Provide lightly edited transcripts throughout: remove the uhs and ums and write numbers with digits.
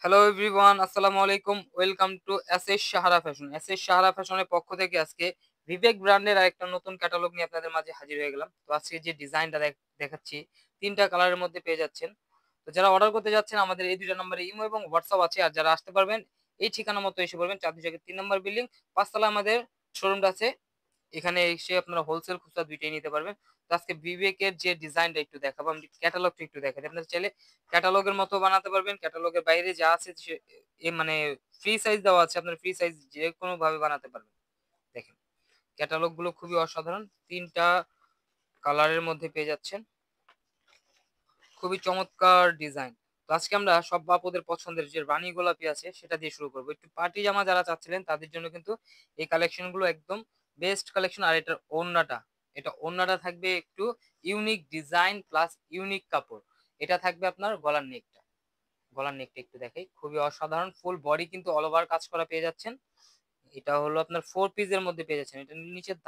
Hello everyone, আসসালামু আলাইকুম। Welcome to SS Sahara fashion. SS Sahara ফ্যাশনের পক্ষ থেকে আজকে বিবেক ব্র্যান্ডের আরেকটা নতুন ক্যাটালগ নিয়ে আপনাদের মাঝে হাজির হয়ে গেলাম। তো আজকে যে ডিজাইনটা দেখাচ্ছি ৩টা কালারের মধ্যে পেয়ে যাচ্ছেন। তো যারা অর্ডার করতে যাচ্ছেন আমাদের এই ২টা নম্বরে ইমো এবং হোয়াটসঅ্যাপ আছে। আর যারা আসতে পারবেন এই ঠিকানা মতো এসে পড়বেন। ৪-২ নম্বর বিল্ডিং, ৫ তলায় আমাদের শোরুমটা আছে। এখানে এসে আপনারা হোলসেল খুচরা ২ টাই নিতে পারবেন। তো আজকে বিবেকের যে ডিজাইনটা একটু দেখাবো, আমি ক্যাটালগটা একটু দেখাই। আপনারা চাইলে ক্যাটালগের মতো বানাতে পারবেন। ক্যাটালগের বাইরে যা আছে মানে ফ্রি সাইজ দেওয়া আছে। আপনার ফ্রি সাইজ যেকোনোভাবে বানাতে পারবেন। দেখেন ক্যাটালগ গুলো খুবই অসাধারণ। ৩ টা কালারের মধ্যে পেয়ে যাচ্ছেন। খুবই চমৎকার ডিজাইন। তো আজকে আমরা সব আপুদের পছন্দের যে রানী গোলাপি আছে সেটা দিয়ে শুরু করব। একটু পার্টি জামা যারা চাচ্ছিলেন তাদের জন্য কিন্তু এই কালেকশন গুলো একদম বেস্ট কালেকশন। আর এটার ওড়নাটা থাকবে একটু ইউনিক ডিজাইন প্লাস ইউনিক কাপড়। এটা থাকবে আপনার গলার নেকটা একটু দেখাই, খুবই অসাধারণ। ফুল বডি কিন্তু অল ওভার কাজ করা পেয়ে যাচ্ছেন। এটা হলো আপনার 4 পিসের মধ্যে পেয়ে যাচ্ছেন। এটা নিচের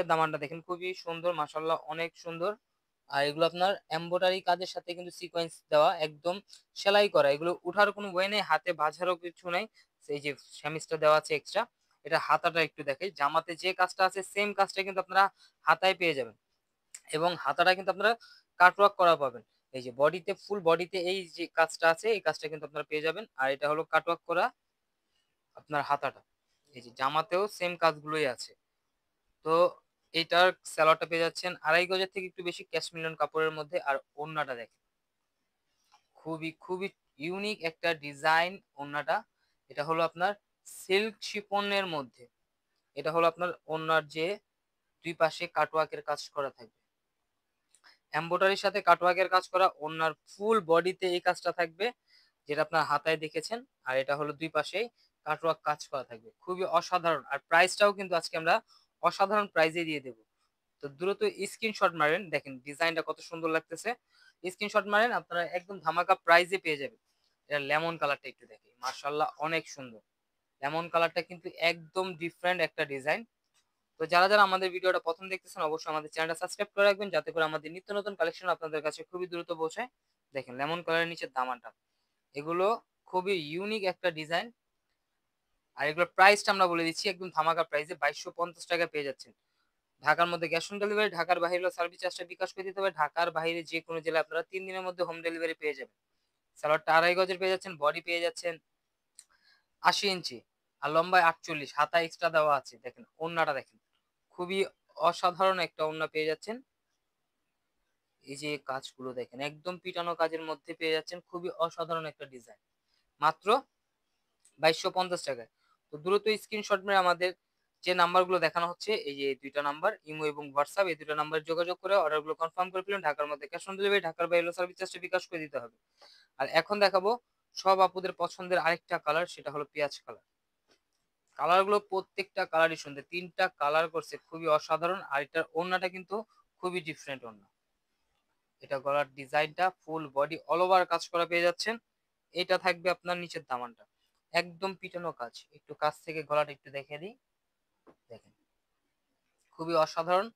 দামানটা দেখেন খুবই সুন্দর, মাশাআল্লাহ অনেক সুন্দর। আর এগুলো আপনার এমব্রয়ডারি কাজের সাথে কিন্তু সিকোয়েন্স দেওয়া, একদম সেলাই করা। এগুলো উঠার কোনো ওয়ে নেই, হাতে বাঁধারও কিছু নেই। এই যে স্যামিসটা দেওয়া আছে এক্সট্রা। এটা হাতাটা একটু দেখাই, জামাতে যে কাজটা আছে সেম কাজটা কিন্তু আপনারা হাতায় পেয়ে যাবেন। এবং হাতাটা কিন্তু আপনারা কাটওয়ার্ক করা পাবেন। এই যে ফুল বডিতে এই যে কাজটা আছে এই কাজটা কিন্তু আপনারা পেয়ে যাবেন। আর এটা হলো কাটওয়ার্ক করা আপনার হাতাটা। এই যে জামাতেও সেম কাজগুলোই আছে। তো এইটার স্যালোয়ারটা পেয়ে যাচ্ছেন ২.৫ গজের থেকে একটু বেশি ক্যাশমিলন কাপড়ের মধ্যে। আর ওড়নাটা দেখেন খুবই খুবই ইউনিক একটা ডিজাইন ওড়নাটা। এটা হলো আপনার সিল্ক শিফনের মধ্যে। এটা হলো আপনার ওড়নার যে দুই পাশে কাটওয়ার্কের কাজ করা থাকবে, এমব্রয়ডারির সাথে কাটওয়ার্কের কাজ করা। ওড়নার ফুল বডিতে এই কাজটা থাকবে যেটা আপনার হাতায় দেখেছেন। আর এটা হলো দুই পাশেই কাটওয়ার্ক কাজ করা থাকবে, খুবই অসাধারণ। আর প্রাইসটাও কিন্তু আজকে আমরা অসাধারণ প্রাইজে দিয়ে দেবো। তো দ্রুত স্ক্রিনশট মারেন, দেখেন ডিজাইনটা কত সুন্দর লাগতেছে। স্ক্রিনশট মারেন, আপনারা একদম ধামাকা প্রাইজে পেয়ে যাবেন। এটা লেমন কালারটা একটু দেখি, মার্শাল্লাহ অনেক সুন্দর। লেমন কালারটা কিন্তু একদম ডিফারেন্ট একটা ডিজাইন। তো যারা আমাদের ভিডিওটা প্রথম দেখতেছেন অবশ্যই আমাদের চ্যানেলটা সাবস্ক্রাইব করে রাখবেন, যাতে করে আমাদের নিত্য নতুন কালেকশন আপনাদের কাছে খুবই দ্রুত পৌঁছায়। দেখেন লেমন কালারের নিচে দামানটা, এগুলো খুবই ইউনিক একটা ডিজাইন। আর এগুলোর প্রাইসটা আমরা বলে দিচ্ছি, একদম ধামাকা প্রাইসে 2250 টাকা পেয়ে যাচ্ছেন। ঢাকার মধ্যে ক্যাশ অন ডেলিভারি, ঢাকার বাইরে সার্ভিস চার্জটা বিকাশ করে দিতে হবে। ঢাকার বাইরে যে কোনো জেলায় আপনারা 3 দিনের মধ্যে হোম ডেলিভারি পেয়ে যাবেন। সালোয়ারটা 2.5 গজের পেয়ে যাচ্ছেন, বডি পেয়ে যাচ্ছেন 80 ইঞ্চি, আর লম্বায় 48, হাতা এক্সট্রা দেওয়া আছে। দেখেন ওড়নাটা দেখেন, খুবই অসাধারণ একটা ওড়না পেয়ে যাচ্ছেন। এই যে কাজগুলো দেখেন একদম পিটানো কাজের মধ্যে পেয়ে যাচ্ছেন, খুবই অসাধারণ একটা ডিজাইন, মাত্র 2250 টাকায়। তো দ্রুত স্ক্রিনশট মেরে আমাদের যে নাম্বারগুলো দেখানো হচ্ছে, এই যে 2টা নাম্বার ইমো এবং হোয়াটসঅ্যাপ, এই 2টা নাম্বার যোগাযোগ করে অর্ডারগুলো কনফার্ম করে ফেলুন। ঢাকার মধ্যে ক্যাশ অন ডেলিভারি, ঢাকার বাইরে সার্ভিস চার্জটা বিকাশ করে দিতে হবে। আর এখন দেখাবো সব আপুদের পছন্দের আরেকটা কালার, সেটা হলো পেঁয়াজ কালার। কালারগুলো প্রত্যেকটা কালারই সুন্দর, 3টা কালার করছে খুবই অসাধারণ। আর এটার ওড়নাটা কিন্তু খুবই ডিফারেন্ট ওড়না। এটা গলার ডিজাইনটা ফুল বডি অল ওভার কাজ করা পেয়ে যাচ্ছেন। এটা থাকবে আপনার নিচের দামানটা, একদম পিটানো কাজ। একটু কাছ থেকে গলাটা একটু দেখে দিই, দেখেন খুবই অসাধারণ।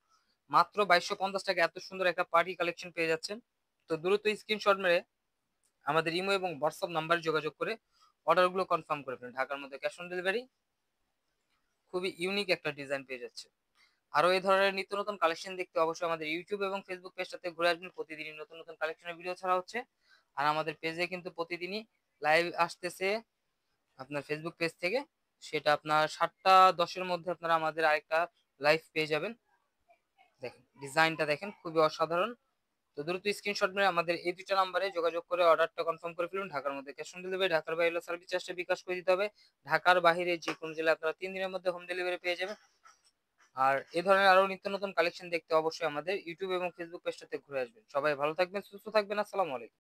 মাত্র 2250 টাকা এত সুন্দর একটা পার্টি কালেকশন পেয়ে যাচ্ছেন। তো দ্রুত স্ক্রিনশট মেরে আমাদের ইমো এবং হোয়াটসঅ্যাপ নাম্বারে যোগাযোগ করে অর্ডারগুলো কনফার্ম করে ফেলুন। ঢাকার মধ্যে ক্যাশ অন ডেলিভারি, খুবই ইউনিক একটা ডিজাইন পেয়ে যাচ্ছে। আরো এই ধরনের নিত্য নতুন কালেকশন দেখতে অবশ্যই আমাদের ইউটিউব এবং ফেসবুক পেজটাতে ঘুরে আসবেন। প্রতিদিনই নতুন নতুন কালেকশনের ভিডিও ছাড়া হচ্ছে। আর আমাদের পেজে কিন্তু প্রতিদিনই লাইভ আসতেছে আপনার ফেসবুক পেজ থেকে। সেটা আপনার 7টা 10-এর মধ্যে আপনারা আমাদের আরেকটা লাইভ পেয়ে যাবেন। দেখেন ডিজাইনটা দেখেন খুবই অসাধারণ। তো দ্রুত স্ক্রিনশট মেরে আমাদের এই 2টা নাম্বারে যোগাযোগ করে অর্ডারটা কনফার্ম করে ফেলুন। ঢাকার মধ্যে ক্যাশ অন ডেলিভারি, ঢাকার বাইরে সার্ভিস চার্জটা বিকাশ করে দিতে হবে। ঢাকার বাইরে যে কোনো জেলায় আপনারা 3 দিনের মধ্যে হোম ডেলিভারি পেয়ে যাবেন। আর এই ধরনের আরো নিত্য নতুন কালেকশন দেখতে অবশ্যই আমাদের ইউটিউব এবং ফেসবুক পেজটাতে ঘুরে আসবেন। সবাই ভালো থাকবেন, সুস্থ থাকবেন। আসসালামু আলাইকুম।